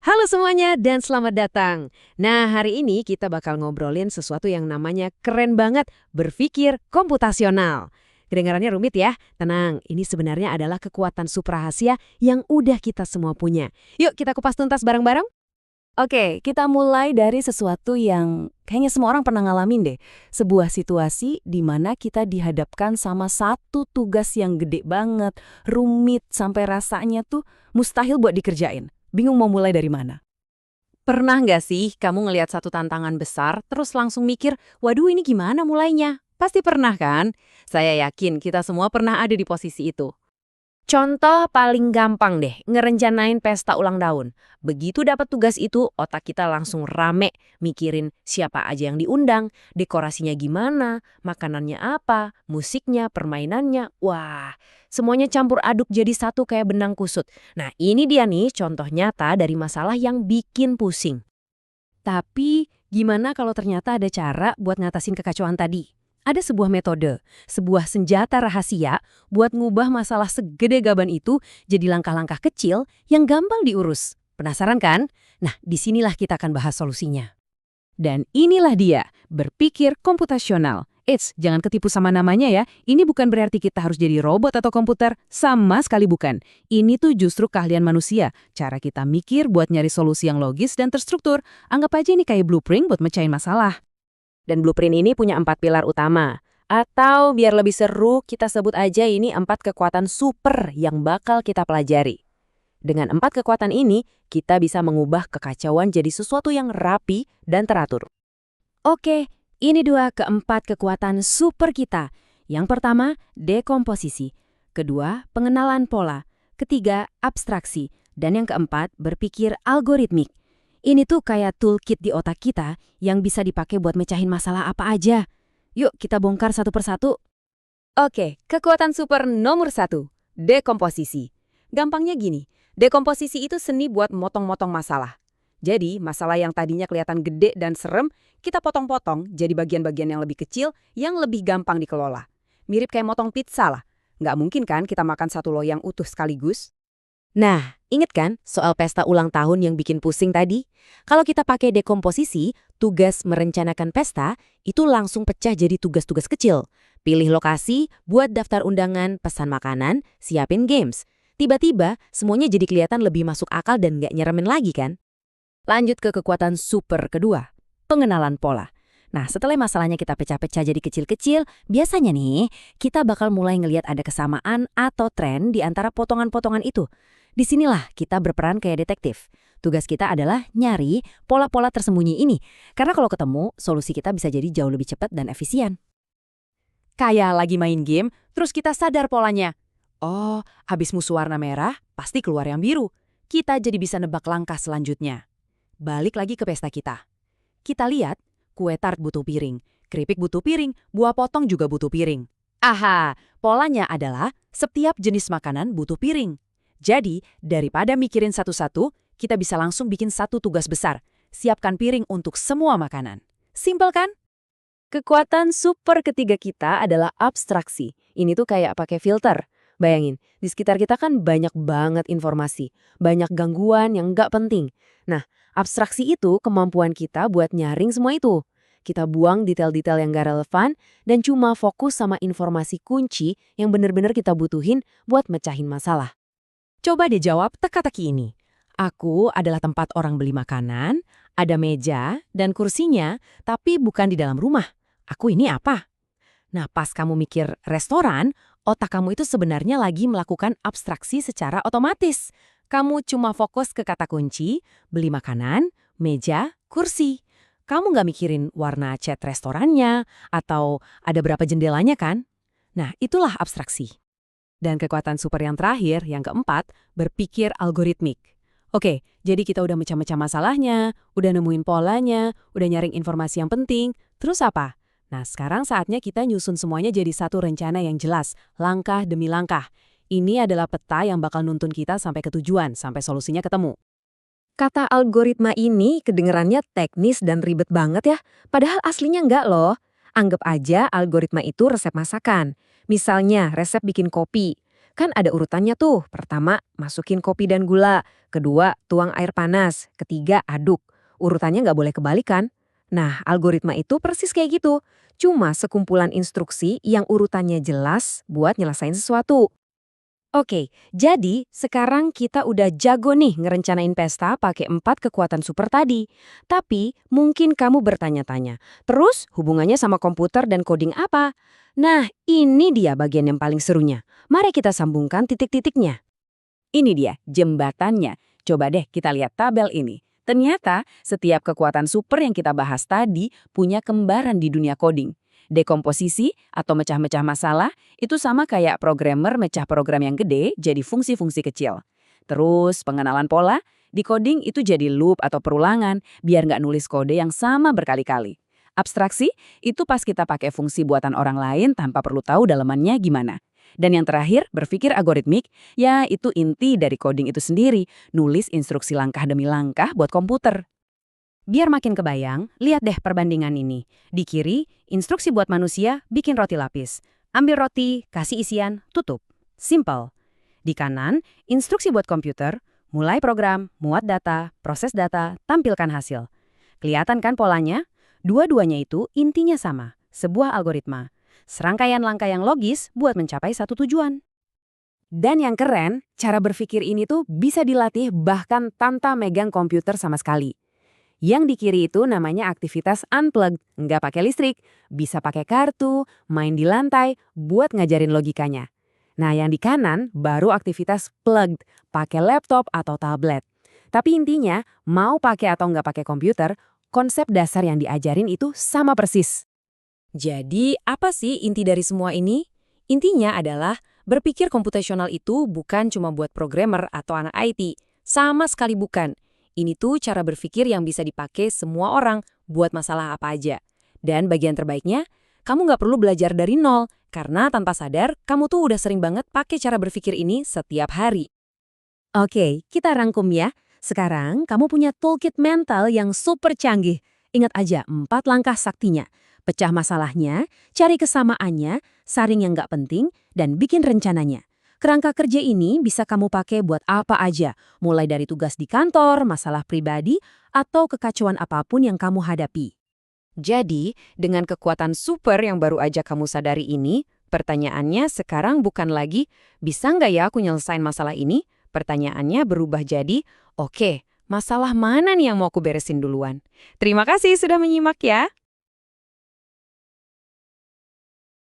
Halo semuanya dan selamat datang. Nah, hari ini kita bakal ngobrolin sesuatu yang namanya keren banget, berpikir komputasional. Kedengarannya rumit ya? Tenang, ini sebenarnya adalah kekuatan super rahasia yang udah kita semua punya. Yuk kita kupas tuntas bareng-bareng. Oke, kita mulai dari sesuatu yang kayaknya semua orang pernah ngalamin deh. Sebuah situasi di mana kita dihadapkan sama satu tugas yang gede banget, rumit, sampai rasanya tuh mustahil buat dikerjain. Bingung mau mulai dari mana. Pernah nggak sih kamu ngelihat satu tantangan besar terus langsung mikir, waduh ini gimana mulainya? Pasti pernah kan? Saya yakin kita semua pernah ada di posisi itu. Contoh paling gampang deh, ngerencanain pesta ulang tahun. Begitu dapat tugas itu, otak kita langsung rame, mikirin siapa aja yang diundang, dekorasinya gimana, makanannya apa, musiknya, permainannya. Wah, semuanya campur aduk jadi satu kayak benang kusut. Nah, ini dia nih contoh nyata dari masalah yang bikin pusing. Tapi, gimana kalau ternyata ada cara buat ngatasin kekacauan tadi? Ada sebuah metode, sebuah senjata rahasia buat ngubah masalah segede gaban itu jadi langkah-langkah kecil yang gampang diurus. Penasaran kan? Nah, disinilah kita akan bahas solusinya. Dan inilah dia, berpikir komputasional. Eits, jangan ketipu sama namanya ya. Ini bukan berarti kita harus jadi robot atau komputer. Sama sekali bukan. Ini tuh justru keahlian manusia. Cara kita mikir buat nyari solusi yang logis dan terstruktur. Anggap aja ini kayak blueprint buat mecahin masalah. Dan blueprint ini punya 4 pilar utama. Atau biar lebih seru, kita sebut aja ini 4 kekuatan super yang bakal kita pelajari. Dengan 4 kekuatan ini, kita bisa mengubah kekacauan jadi sesuatu yang rapi dan teratur. Oke, ini 2 keempat kekuatan super kita. Yang pertama, dekomposisi. Kedua, pengenalan pola. Ketiga, abstraksi. Dan yang keempat, berpikir algoritmik. Ini tuh kayak toolkit di otak kita yang bisa dipakai buat mecahin masalah apa aja. Yuk kita bongkar satu persatu. Oke, kekuatan super nomor 1, dekomposisi. Gampangnya gini, dekomposisi itu seni buat motong-motong masalah. Jadi, masalah yang tadinya kelihatan gede dan serem, kita potong-potong jadi bagian-bagian yang lebih kecil yang lebih gampang dikelola. Mirip kayak motong pizza lah. Nggak mungkin kan kita makan satu loyang utuh sekaligus? Nah, inget kan soal pesta ulang tahun yang bikin pusing tadi? Kalau kita pakai dekomposisi, tugas merencanakan pesta itu langsung pecah jadi tugas-tugas kecil. Pilih lokasi, buat daftar undangan, pesan makanan, siapin games. Tiba-tiba, semuanya jadi kelihatan lebih masuk akal dan nggak nyeremin lagi kan? Lanjut ke kekuatan super kedua, pengenalan pola. Nah, setelah masalahnya kita pecah-pecah jadi kecil-kecil, biasanya nih, kita bakal mulai ngelihat ada kesamaan atau tren di antara potongan-potongan itu. Disinilah kita berperan kayak detektif. Tugas kita adalah nyari pola-pola tersembunyi ini. Karena kalau ketemu, solusi kita bisa jadi jauh lebih cepat dan efisien. Kayak lagi main game, terus kita sadar polanya. Oh, habis musuh warna merah, pasti keluar yang biru. Kita jadi bisa nebak langkah selanjutnya. Balik lagi ke pesta kita. Kita lihat, kue tart butuh piring, keripik butuh piring, buah potong juga butuh piring. Aha, polanya adalah setiap jenis makanan butuh piring. Jadi, daripada mikirin satu-satu, kita bisa langsung bikin satu tugas besar. Siapkan piring untuk semua makanan. Simpel kan? Kekuatan super ketiga kita adalah abstraksi. Ini tuh kayak pakai filter. Bayangin, di sekitar kita kan banyak banget informasi. Banyak gangguan yang nggak penting. Nah, abstraksi itu kemampuan kita buat nyaring semua itu. Kita buang detail-detail yang nggak relevan dan cuma fokus sama informasi kunci yang benar-benar kita butuhin buat mecahin masalah. Coba deh jawab teka-teki ini. Aku adalah tempat orang beli makanan, ada meja dan kursinya, tapi bukan di dalam rumah. Aku ini apa? Nah, pas kamu mikir restoran, otak kamu itu sebenarnya lagi melakukan abstraksi secara otomatis. Kamu cuma fokus ke kata kunci, beli makanan, meja, kursi. Kamu nggak mikirin warna cat restorannya, atau ada berapa jendelanya kan? Nah, itulah abstraksi. Dan kekuatan super yang terakhir, yang keempat, berpikir algoritmik. Oke, jadi kita udah mecah-mecah masalahnya, udah nemuin polanya, udah nyaring informasi yang penting, terus apa? Nah, sekarang saatnya kita nyusun semuanya jadi satu rencana yang jelas, langkah demi langkah. Ini adalah peta yang bakal nuntun kita sampai ke tujuan, sampai solusinya ketemu. Kata algoritma ini kedengerannya teknis dan ribet banget ya, padahal aslinya enggak loh. Anggap aja algoritma itu resep masakan. Misalnya resep bikin kopi. Kan ada urutannya tuh. Pertama, masukin kopi dan gula. Kedua, tuang air panas. Ketiga, aduk. Urutannya nggak boleh kebalik kan? Nah, algoritma itu persis kayak gitu. Cuma sekumpulan instruksi yang urutannya jelas buat nyelesain sesuatu. Oke, jadi sekarang kita udah jago nih ngerencanain pesta pakai 4 kekuatan super tadi. Tapi mungkin kamu bertanya-tanya, terus hubungannya sama komputer dan coding apa? Nah, ini dia bagian yang paling serunya. Mari kita sambungkan titik-titiknya. Ini dia, jembatannya. Coba deh kita lihat tabel ini. Ternyata setiap kekuatan super yang kita bahas tadi punya kembaran di dunia coding. Dekomposisi atau mecah-mecah masalah itu sama kayak programmer mecah program yang gede jadi fungsi-fungsi kecil. Terus pengenalan pola, di coding itu jadi loop atau perulangan biar nggak nulis kode yang sama berkali-kali. Abstraksi itu pas kita pakai fungsi buatan orang lain tanpa perlu tahu dalamannya gimana. Dan yang terakhir, berpikir algoritmik, ya itu inti dari coding itu sendiri, nulis instruksi langkah demi langkah buat komputer. Biar makin kebayang, lihat deh perbandingan ini. Di kiri, instruksi buat manusia, bikin roti lapis. Ambil roti, kasih isian, tutup. Simple. Di kanan, instruksi buat komputer, mulai program, muat data, proses data, tampilkan hasil. Kelihatan kan polanya? Dua-duanya itu intinya sama, sebuah algoritma. Serangkaian langkah yang logis buat mencapai satu tujuan. Dan yang keren, cara berpikir ini tuh bisa dilatih bahkan tanpa megang komputer sama sekali. Yang di kiri itu namanya aktivitas unplugged, nggak pakai listrik, bisa pakai kartu, main di lantai, buat ngajarin logikanya. Nah yang di kanan baru aktivitas plugged, pakai laptop atau tablet. Tapi intinya, mau pakai atau nggak pakai komputer, konsep dasar yang diajarin itu sama persis. Jadi, apa sih inti dari semua ini? Intinya adalah berpikir komputasional itu bukan cuma buat programmer atau anak IT. Sama sekali bukan. Ini tuh cara berpikir yang bisa dipakai semua orang buat masalah apa aja. Dan bagian terbaiknya, kamu nggak perlu belajar dari nol. Karena tanpa sadar, kamu tuh udah sering banget pakai cara berpikir ini setiap hari. Oke, kita rangkum ya. Sekarang kamu punya toolkit mental yang super canggih. Ingat aja 4 langkah saktinya. Pecah masalahnya, cari kesamaannya, saring yang nggak penting, dan bikin rencananya. Kerangka kerja ini bisa kamu pakai buat apa aja, mulai dari tugas di kantor, masalah pribadi, atau kekacauan apapun yang kamu hadapi. Jadi, dengan kekuatan super yang baru aja kamu sadari ini, pertanyaannya sekarang bukan lagi, bisa nggak ya aku nyelesain masalah ini? Pertanyaannya berubah jadi, oke, masalah mana nih yang mau aku beresin duluan? Terima kasih sudah menyimak ya.